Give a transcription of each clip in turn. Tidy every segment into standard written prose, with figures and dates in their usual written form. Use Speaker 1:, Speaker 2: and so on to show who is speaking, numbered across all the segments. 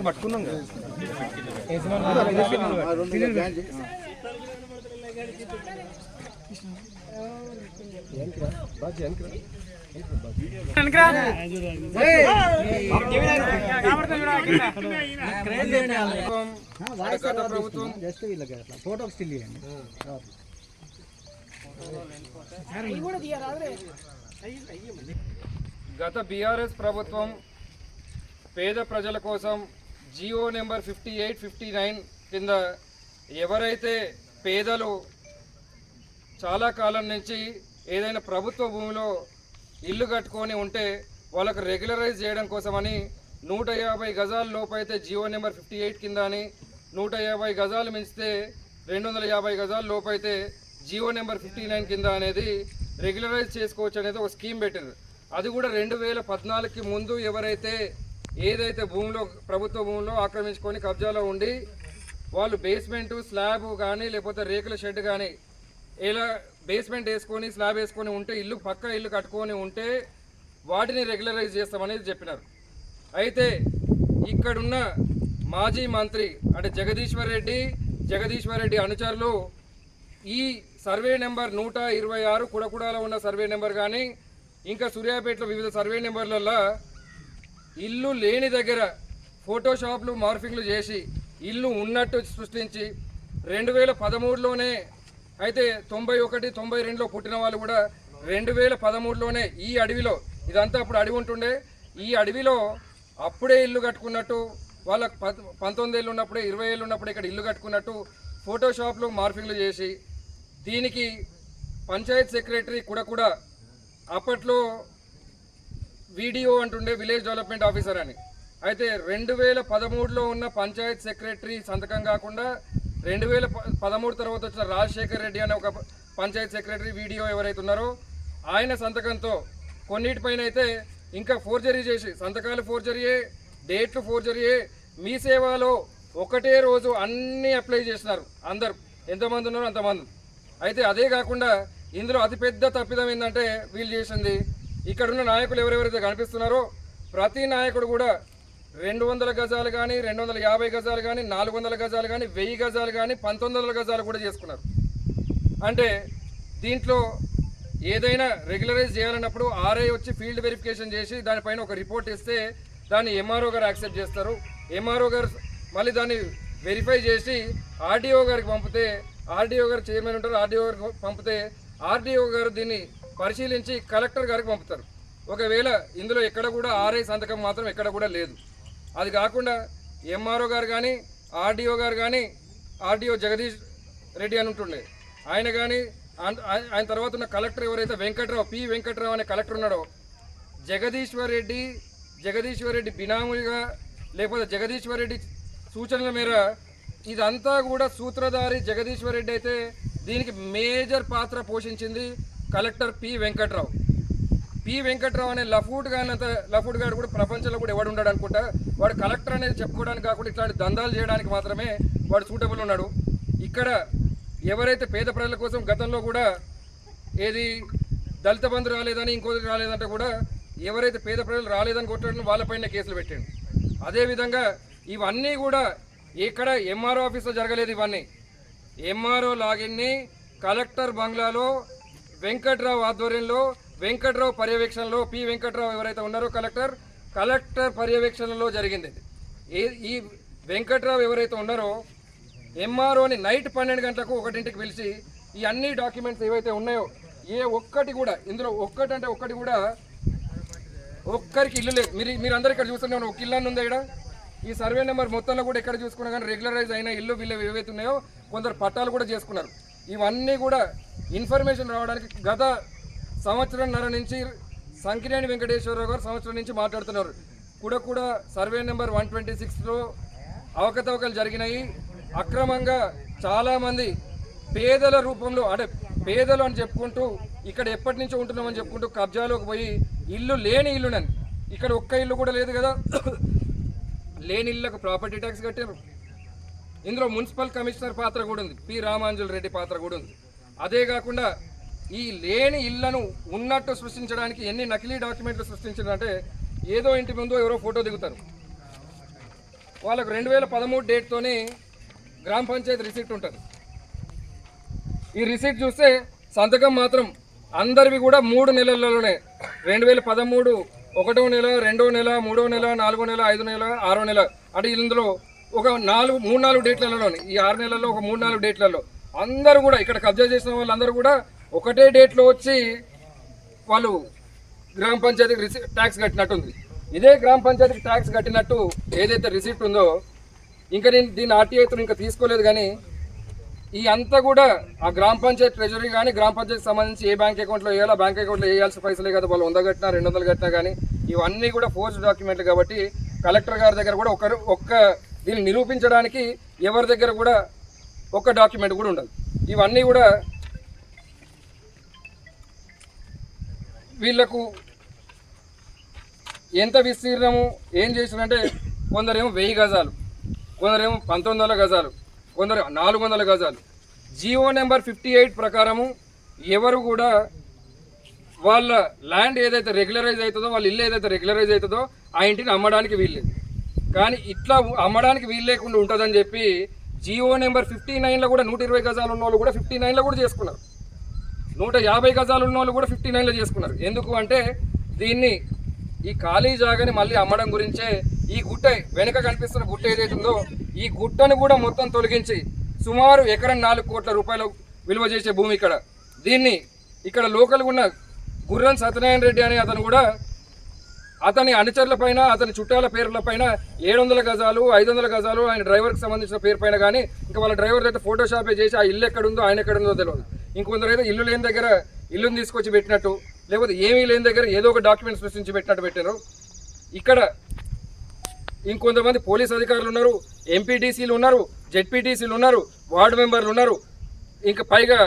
Speaker 1: పట్టుకున్నాం కదా
Speaker 2: గత బీఆర్ఎస్ ప్రభుత్వం పేద ప్రజల కోసం జియో నెంబర్ 5859 కింద ఎవరైతే పేదలు చాలా కాలం నుంచి ఏదైనా ప్రభుత్వ భూమిలో ఇల్లు కట్టుకొని ఉంటే వాళ్ళకు రెగ్యులరైజ్ చేయడం కోసమని 150 గజాల లోపైతే జియో నెంబర్ 58 కింద అని 150 గజాలు మించితే 250 గజాల లోపైతే జియో నెంబర్ 59 కింద అనేది రెగ్యులరైజ్ చేసుకోవచ్చు అనేది ఒక స్కీమ్ పెట్టారు. అది కూడా 2014కి ముందు ఎవరైతే ఏదైతే భూమిలో ప్రభుత్వ భూమిలో ఆక్రమించుకొని కబ్జాలో ఉండి వాళ్ళు బేస్మెంటు స్లాబ్ కానీ లేకపోతే రేకుల షెడ్ కానీ ఇలా బేస్మెంట్ వేసుకొని స్లాబ్ వేసుకొని ఉంటే ఇల్లు పక్క ఇల్లు కట్టుకొని ఉంటే వాటిని రెగ్యులరైజ్ చేస్తామనేది చెప్పినారు. అయితే ఇక్కడున్న మాజీ మంత్రి అంటే జగదీశ్వర్ రెడ్డి అనుచరులు ఈ సర్వే నెంబర్ 126 కుడకుడాలో ఉన్న సర్వే నెంబర్ కానీ ఇంకా సూర్యాపేటలో వివిధ సర్వే నెంబర్లలో ఇల్లు లేని దగ్గర ఫోటోషాప్లు మార్ఫింగ్లు చేసి ఇల్లు ఉన్నట్టు సృష్టించి 2013లోనే అయితే 91, 92లో పుట్టిన వాళ్ళు కూడా 2013లోనే ఈ అడవిలో ఇదంతా అప్పుడు అడవి ఉంటుండే ఈ అడవిలో అప్పుడే ఇల్లు కట్టుకున్నట్టు వాళ్ళకు 19 ఏళ్ళు ఉన్నప్పుడే 20 ఏళ్ళు ఉన్నప్పుడే ఇక్కడ ఇల్లు కట్టుకున్నట్టు ఫోటోషాప్లు మార్ఫింగ్లు చేసి దీనికి పంచాయత్ సెక్రటరీ కూడా అప్పట్లో వీడియో అంటుండే విలేజ్ డెవలప్మెంట్ ఆఫీసర్ అని. అయితే 2013లో ఉన్న పంచాయత్ సెక్రటరీ సంతకం కాకుండా 2013 తర్వాత వచ్చిన రాజశేఖర్ రెడ్డి అనే ఒక పంచాయత్ సెక్రటరీ వీడియో ఎవరైతే ఉన్నారో ఆయన సంతకంతో కొన్నిటిపైన అయితే ఇంకా ఫోర్జరీ చేసి సంతకాలు ఫోర్జరీయే డేట్లు ఫోర్జరీయే మీ సేవలో ఒకటే రోజు అన్నీ అప్లై చేసినారు అందరు ఎంతమంది ఉన్నారో అంతమంది. అయితే అదే కాకుండా ఇందులో అతిపెద్ద తప్పిదం ఏంటంటే వీళ్ళు చేసింది ఇక్కడున్న నాయకులు ఎవరెవరైతే కనిపిస్తున్నారో ప్రతి నాయకుడు కూడా 200 గజాలు కానీ 250 గజాలు కానీ 400 గజాలు కానీ 1000 గజాలు కానీ 1900 గజాలు కూడా చేసుకున్నారు. అంటే దీంట్లో ఏదైనా రెగ్యులరైజ్ చేయాలన్నప్పుడు ఆర్ఐ వచ్చి ఫీల్డ్ వెరిఫికేషన్ చేసి దానిపైన ఒక రిపోర్ట్ ఇస్తే దాన్ని ఎంఆర్ఓ గారు యాక్సెప్ట్ చేస్తారు. ఎంఆర్ఓ గారు మళ్ళీ దాన్ని వెరిఫై చేసి ఆర్డీఓ గారికి పంపితే ఆర్డీఓ గారు చైర్మన్ ఉంటారు ఆర్డీఓ గారికి పంపితే ఆర్డీఓ గారు దీన్ని పరిశీలించి కలెక్టర్ గారికి పంపుతారు. ఒకవేళ ఇందులో ఎక్కడ కూడా ఆర్ఐ సంతకం మాత్రం ఎక్కడ కూడా లేదు. అది కాకుండా ఎంఆర్ఓ గారు కానీ ఆర్డీఓ గారు కానీ ఆర్డీఓ జగదీష్ రెడ్డి అని ఉంటుండే ఆయన కానీ ఆయన తర్వాత ఉన్న కలెక్టర్ ఎవరైతే వెంకట్రావు అనే కలెక్టర్ ఉన్నాడో జగదీశ్వర్ రెడ్డి బినామీగా లేకపోతే జగదీశ్వర్ రెడ్డి సూచనల మేర ఇదంతా కూడా సూత్రధారి జగదీశ్వర్ రెడ్డి అయితే దీనికి మేజర్ పాత్ర పోషించింది కలెక్టర్ పి వెంకట్రావు అనే లఫూట్ గారు కూడా ప్రపంచంలో కూడా ఎవడు ఉన్నాడు అనుకుంటా. వాడు కలెక్టర్ అనేది చెప్పుకోవడానికి కాకుండా ఇట్లాంటి దందాలు చేయడానికి మాత్రమే వాడు సూటబుల్ ఉన్నాడు. ఇక్కడ ఎవరైతే పేద ప్రజల కోసం గతంలో కూడా ఏది దళిత బంధు రాలేదని ఇంకోటి రాలేదంటే కూడా ఎవరైతే పేద ప్రజలు రాలేదని కొట్టాడో వాళ్ళపైన కేసులు పెట్టాడు. అదేవిధంగా ఇవన్నీ కూడా ఇక్కడ ఎంఆర్ఓ ఆఫీస్లో జరగలేదు. ఇవన్నీ ఎంఆర్ఓ లాగిన్ని కలెక్టర్ బంగ్లాలో వెంకట్రావు ఆధ్వర్యంలో వెంకట్రావు పర్యవేక్షణలో పి వెంకట్రావు ఎవరైతే ఉన్నారో కలెక్టర్ పర్యవేక్షణలో జరిగింది. ఈ వెంకట్రావు ఎవరైతే ఉన్నారో ఎంఆర్ఓని నైట్ 12 గంటలకు 1ంటికి పిలిచి ఈ అన్ని డాక్యుమెంట్స్ ఏవైతే ఉన్నాయో ఏ ఒక్కటి కూడా ఇందులో ఒక్కటి కూడా ఒక్కరికి ఇల్లు లేదు. మీరందరూ ఇక్కడ చూస్తున్నారు ఒక ఇల్లు అని ఉందా ఇక్కడ ఈ సర్వే నెంబర్ మొత్తంలో కూడా ఎక్కడ చూసుకున్నా కానీ రెగ్యులరైజ్ అయిన ఇల్లు వీళ్ళు ఏవైతే ఉన్నాయో కొందరు పట్టాలు కూడా చేసుకున్నారు. ఇవన్నీ కూడా ఇన్ఫర్మేషన్ రావడానికి గత సంవత్సరంన్నర నుంచి సంకినేని వెంకటేశ్వరరావు గారు సంవత్సరం నుంచి మాట్లాడుతున్నారు. కూడా సర్వే నెంబర్ 126లో అవకతవకలు జరిగినాయి. అక్రమంగా చాలామంది పేదల రూపంలో అంటే పేదలు అని చెప్పుకుంటూ ఇక్కడ ఎప్పటి నుంచో ఉంటున్నామని చెప్పుకుంటూ కబ్జాలోకి పోయి ఇల్లు లేని ఇల్లునని ఇక్కడ ఒక్క ఇల్లు కూడా లేదు కదా లేని ఇళ్లకు ప్రాపర్టీ ట్యాక్స్ కట్టారు. ఇందులో మున్సిపల్ కమిషనర్ పాత్ర కూడా ఉంది, పి రామాంజుల్ రెడ్డి పాత్ర కూడా ఉంది. అదే కాకుండా ఈ లేని ఇళ్లను ఉన్నట్టు సృష్టించడానికి ఎన్ని నకిలీ డాక్యుమెంట్లు సృష్టించారంటే ఏదో ఇంటి ముందు ఎవరో ఫోటో దిగుతారు, వాళ్ళకు 2013 డేట్తోని గ్రామ పంచాయతీ రిసిప్ట్ ఉంటుంది. ఈ రిసిప్ట్ చూస్తే సంతకం మాత్రం అందరివి కూడా 3 నెలలలోనే 2013 1వ నెల 2వ నెల 3వ నెల 4వ నెల 5వ నెల 6వ నెల అంటే ఇందులో ఒక 3-4 డేట్లలోనే ఈ 6 నెలల్లో ఒక 3-4 డేట్లలో అందరూ కూడా ఇక్కడ కబ్జా చేసిన వాళ్ళందరూ కూడా ఒకటే డేట్లో వచ్చి వాళ్ళు గ్రామ పంచాయతీకి ట్యాక్స్ కట్టినట్టుంది. ఇదే గ్రామ పంచాయతీకి ట్యాక్స్ కట్టినట్టు ఏదైతే రిసిప్ట్ ఉందో ఇంకా నేను దీని ఆర్టీఐతో ఇంకా తీసుకోలేదు, కానీ ఈ అంతా కూడా ఆ గ్రామ పంచాయతీ ట్రెజరీ కానీ గ్రామ పంచాయతీకి సంబంధించి ఏ బ్యాంక్ అకౌంట్లో వేయాలో బ్యాంక్ అకౌంట్లో వేయాల్సిన పైసలే కదా, వాళ్ళు 100 కట్టినా 200 కట్టినా కానీ ఇవన్నీ కూడా ఫోర్స్ డాక్యుమెంట్లు కాబట్టి కలెక్టర్ గారి దగ్గర కూడా ఒక్క దీన్ని నిరూపించడానికి ఎవరి దగ్గర కూడా ఒక్క డాక్యుమెంట్ కూడా ఉండదు. ఇవన్నీ కూడా వీళ్లకు ఎంత విస్తీర్ణము ఏం చేసినంటే కొందరేమో 1000 గజాలు, కొందరేమో 1900 గజాలు, కొందరు 400 గజాలు. జియో నెంబర్ 58 ప్రకారము ఎవరు కూడా వాళ్ళ ల్యాండ్ ఏదైతే రెగ్యులరైజ్ అవుతుందో, వాళ్ళ ఇల్లు ఏదైతే రెగ్యులరైజ్ అవుతుందో ఆ ఇంటిని అమ్మడానికి వీల్లేదు. కానీ ఇట్లా అమ్మడానికి వీలు లేకుండా ఉంటుందని చెప్పి జియో నెంబర్ 59లో కూడా 120 గజాలు ఉన్న వాళ్ళు కూడా 59లో కూడా చేసుకున్నారు, 150 గజాలు ఉన్న వాళ్ళు కూడా 59లో చేసుకున్నారు. ఎందుకు అంటే దీన్ని ఈ ఖాళీ జాగాని మళ్ళీ అమ్మడం గురించే ఈ గుట్ట వెనుక కనిపిస్తున్న గుట్ట ఏదైతే ఉందో ఈ గుట్టను కూడా మొత్తం తొలగించి సుమారు ఎకరం 4 కోట్ల రూపాయలు విలువ చేసే భూమి ఇక్కడ. దీన్ని ఇక్కడ లోకల్గా ఉన్న గుర్రం సత్యనారాయణ రెడ్డి అనే అతను కూడా అతని అనుచరుల పైన అతని చుట్టాల పేర్ల పైన 700 గజాలు 500 గజాలు ఆయన డ్రైవర్కి సంబంధించిన పేరు పైన కానీ ఇంకా వాళ్ళ డ్రైవర్ అయితే ఫోటోషాపే చేసి ఆ ఇల్లు ఎక్కడుందో ఆయన ఎక్కడుందో తెలియదు. ఇంకొందరు అయితే ఇల్లు లేని దగ్గర ఇల్లుని తీసుకొచ్చి పెట్టినట్టు, లేకపోతే ఏమీ లేని దగ్గర ఏదో ఒక డాక్యుమెంట్ సృష్టించి పెట్టినట్టు పెట్టారు. ఇక్కడ ఇంకొంతమంది పోలీస్ అధికారులు ఉన్నారు, ఎంపీటీసీలు ఉన్నారు, జెడ్పీటీసీలు ఉన్నారు, వార్డు మెంబర్లు ఉన్నారు, ఇంకా పైగా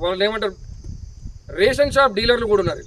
Speaker 2: వాళ్ళు ఏమంటారు రేషన్ షాప్ డీలర్లు కూడా ఉన్నారు.